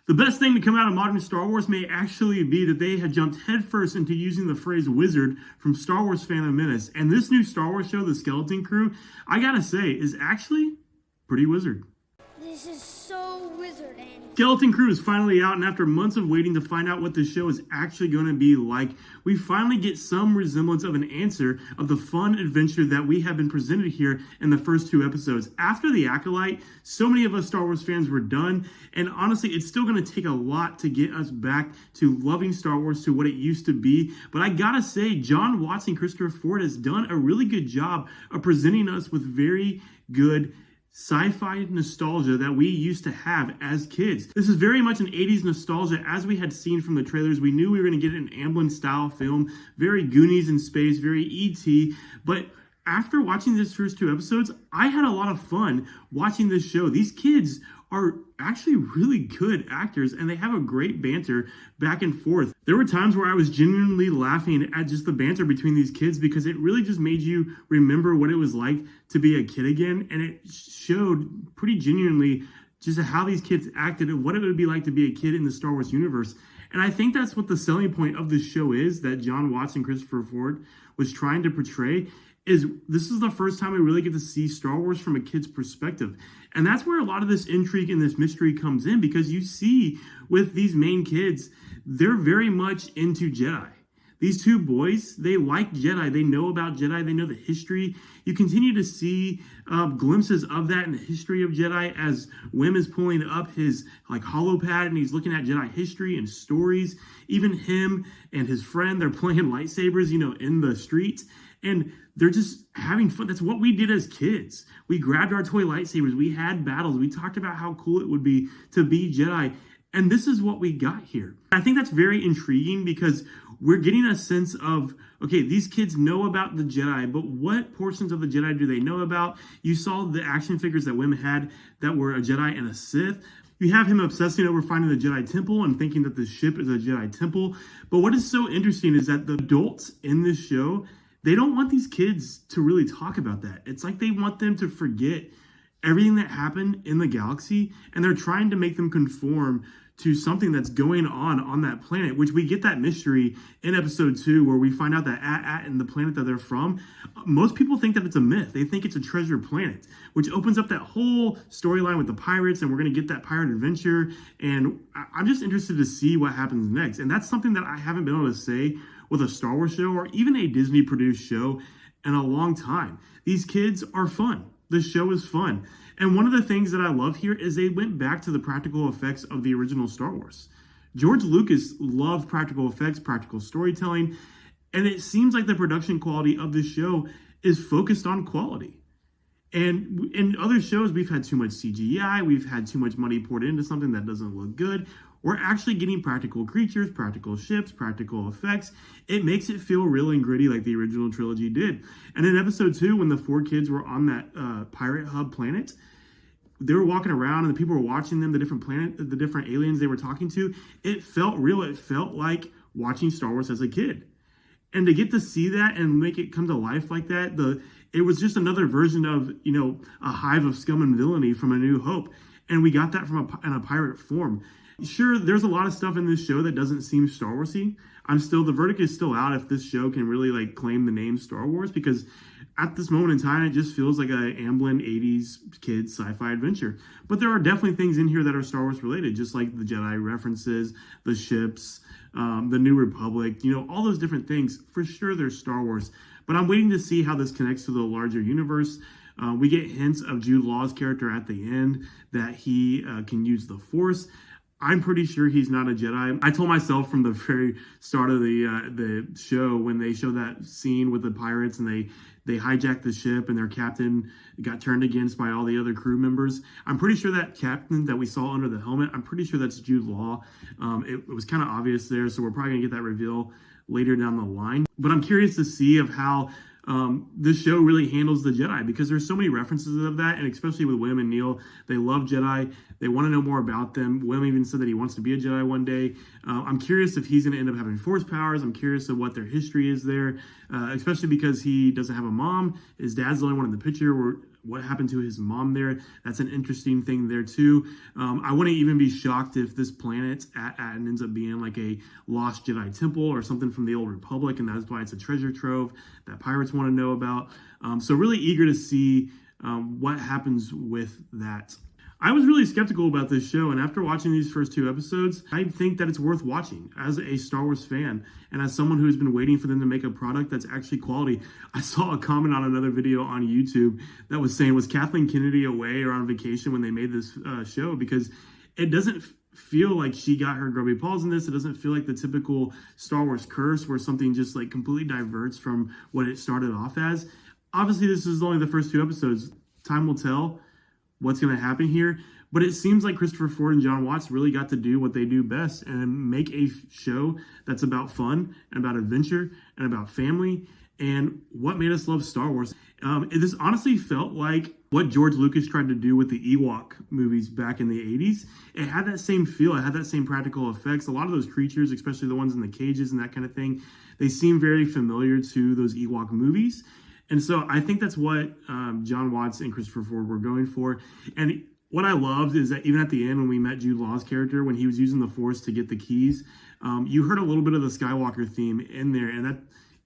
The best thing to come out of modern Star Wars may actually be that they had jumped headfirst into using the phrase wizard from Star Wars Phantom Menace. And this new Star Wars show, The Skeleton Crew, I gotta say, is actually pretty wizard. This is so wizard, Andy. Skeleton Crew is finally out, and after months of waiting to find out what the show is actually going to be like, we finally get some resemblance of an answer of the fun adventure that we have been presented here in the first 2 episodes. After The Acolyte, so many of us Star Wars fans were done, and honestly, it's still going to take a lot to get us back to loving Star Wars to what it used to be. But I gotta say, John Watts and Christopher Ford has done a really good job of presenting us with very good sci-fi nostalgia that we used to have as kids. This is very much an 80s nostalgia as we had seen from the trailers. We knew we were going to get an Amblin style film, very Goonies in space, very E.T., but after watching these first 2 episodes, I had a lot of fun watching this show. These kids are actually really good actors, and they have a great banter back and forth. There were times where I was genuinely laughing at just the banter between these kids because it really just made you remember what it was like to be a kid again, and it showed pretty genuinely just how these kids acted and what it would be like to be a kid in the Star Wars universe. And I think that's what the selling point of this show is, that John Watts and Christopher Ford was trying to portray, is this is the first time we really get to see Star Wars from a kid's perspective. And that's where a lot of this intrigue and this mystery comes in, because you see with these main kids, they're very much into Jedi. These 2 boys, they like Jedi. They know about Jedi. They know the history. You continue to see glimpses of that in the history of Jedi as Wim is pulling up his holopad and he's looking at Jedi history and stories. Even him and his friend, they're playing lightsabers, in the streets. And they're just having fun. That's what we did as kids. We grabbed our toy lightsabers. We had battles. We talked about how cool it would be to be Jedi. And this is what we got here. I think that's very intriguing because we're getting a sense of, okay, these kids know about the Jedi, but what portions of the Jedi do they know about? You saw the action figures that Wim had that were a Jedi and a Sith. You have him obsessing over finding the Jedi Temple and thinking that the ship is a Jedi Temple. But what is so interesting is that the adults in this show, they don't want these kids to really talk about that. It's like they want them to forget everything that happened in the galaxy, and they're trying to make them conform to something that's going on that planet, which we get that mystery in episode 2 where we find out that At and the planet that they're from, most people think that it's a myth. They think it's a treasure planet, which opens up that whole storyline with the pirates, and we're going to get that pirate adventure, and I'm just interested to see what happens next. And that's something that I haven't been able to say with a Star Wars show or even a Disney produced show in a long time. These kids are fun. The show is fun. And one of the things that I love here is they went back to the practical effects of the original Star Wars. George Lucas loved practical effects, practical storytelling, and it seems like the production quality of this show is focused on quality. And in other shows, we've had too much CGI, we've had too much money poured into something that doesn't look good. We're actually getting practical creatures, practical ships, practical effects. It makes it feel real and gritty like the original trilogy did. And in episode 2, when the 4 kids were on that pirate hub planet, they were walking around and the people were watching them, the different aliens they were talking to. It felt real. It felt like watching Star Wars as a kid. And to get to see that and make it come to life like that, it was just another version of, a hive of scum and villainy from A New Hope. And we got that in a pirate form. Sure, there's a lot of stuff in this show that doesn't seem Star Wars-y. The verdict is still out if this show can really claim the name Star Wars, because at this moment in time, it just feels like a Amblin 80s kids sci-fi adventure. But there are definitely things in here that are Star Wars related, just like the Jedi references, the ships, the New Republic, all those different things. For sure, there's Star Wars. But I'm waiting to see how this connects to the larger universe. We get hints of Jude Law's character at the end that he can use the Force. I'm pretty sure he's not a Jedi. I told myself from the very start of the show, when they show that scene with the pirates and they hijacked the ship and their captain got turned against by all the other crew members. I'm pretty sure that captain that we saw under the helmet, I'm pretty sure that's Jude Law. It was kind of obvious there, so we're probably gonna get that reveal later down the line. But I'm curious to see of how this show really handles the Jedi, because there's so many references of that, and especially with Wim and Neil, they love Jedi. They want to know more about them. Wim even said that he wants to be a Jedi one day. I'm curious if he's going to end up having Force powers. I'm curious of what their history is there, especially because he doesn't have a mom. His dad's the only one in the picture what happened to his mom there. That's an interesting thing there too. I wouldn't even be shocked if this planet Aten ends up being like a lost Jedi temple or something from the Old Republic, and that's why it's a treasure trove that pirates want to know about. So really eager to see what happens with that. I was really skeptical about this show, and after watching these first 2 episodes, I think that it's worth watching as a Star Wars fan and as someone who's been waiting for them to make a product that's actually quality. I saw a comment on another video on YouTube that was saying, was Kathleen Kennedy away or on vacation when they made this show? Because it doesn't feel like she got her grubby paws in this. It doesn't feel like the typical Star Wars curse where something just like completely diverts from what it started off as. Obviously, this is only the first 2 episodes. Time will tell what's going to happen here, but it seems like Christopher Ford and John Watts really got to do what they do best and make a show that's about fun and about adventure and about family and what made us love Star Wars. This honestly felt like what George Lucas tried to do with the Ewok movies back in the 80s. It had that same feel. It had that same practical effects. A lot of those creatures, especially the ones in the cages and that kind of thing, they seem very familiar to those Ewok movies. And so I think that's what John Watts and Christopher Ford were going for. And what I loved is that even at the end when we met Jude Law's character, when he was using the Force to get the keys, you heard a little bit of the Skywalker theme in there. And that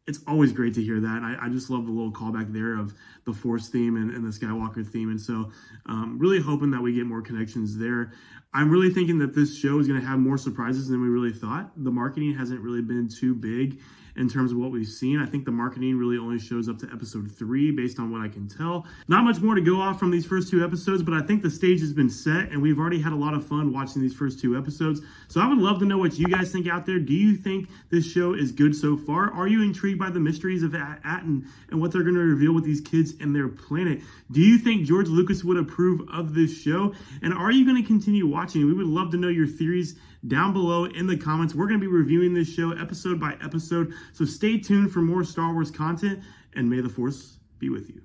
it's always great to hear that. And I just love the little callback there of the Force theme and the Skywalker theme. And so really hoping that we get more connections there. I'm really thinking that this show is going to have more surprises than we really thought. The marketing hasn't really been too big in terms of what we've seen. I think the marketing really only shows up to episode 3 based on what I can tell. Not much more to go off from these first 2 episodes, but I think the stage has been set and we've already had a lot of fun watching these first 2 episodes. So I would love to know what you guys think out there. Do you think this show is good so far? Are you intrigued by the mysteries of Aten and what they're going to reveal with these kids and their planet? Do you think George Lucas would approve of this show? And are you going to continue watching? We would love to know your theories down below in the comments. We're going to be reviewing this show episode by episode, so stay tuned for more Star Wars content, and may the Force be with you.